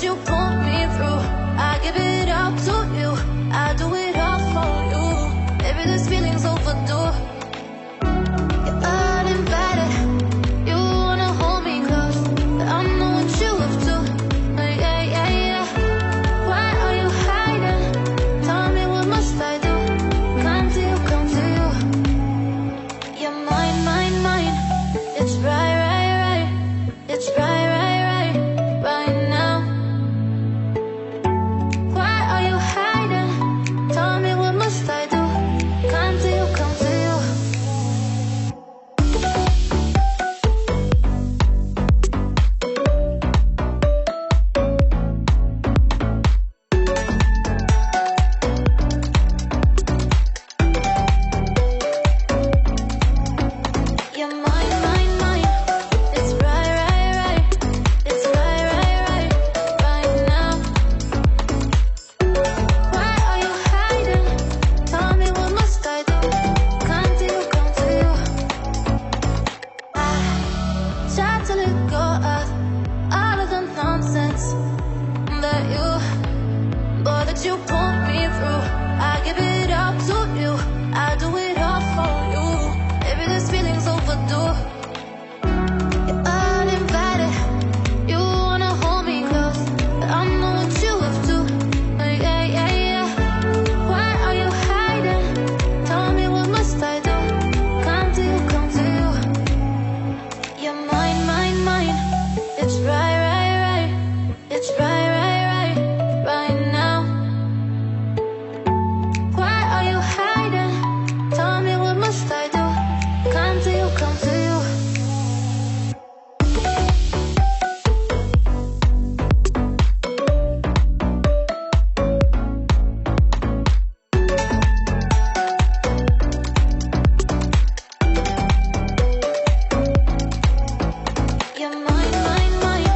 that you pull me through. I give it up to you, I do it all for you. Maybe this feeling's overdue. You're uninvited, you wanna hold me close, but I know what you up to. Yeah, yeah, yeah. Why are you hiding? Tell me what must I do? Come to you, come to you. You're mine, mine, mine. It's right, right, right. It's right, right, right, right now. Why are you hiding? Tell me what must I do? Come to you, come to you. You're mine, mine, mine. It's right, right, right. It's right, right, right, right now. Why are you hiding? Tell me what must I do? Come to you, come to you. I tried to let go of all of the nonsense that you, boy, that you pulled me through. I give it up to you, I do it all for you. Maybe this feeling's overdue. You're uninvited, you wanna hold me close, but I know what you up to. Yeah, yeah, yeah. Why are you hiding? Tell me what must I do? Come to you, come to you. You're mine, mine, mine. It's right, right, right. It's right, right, right, right now. Why are you hiding? Tell me what must I do? Come to you, come to you. You're mine, mine, mine.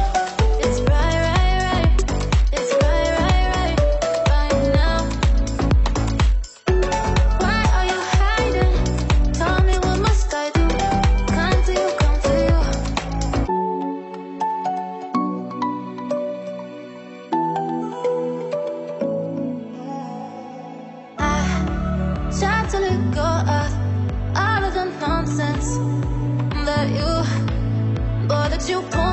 It's right, right, right. It's right, right, right, right now. Why are you hiding? Tell me what must I do? Come to you, come to you. I tried to let go of all of the nonsense that you, boy, that you pulled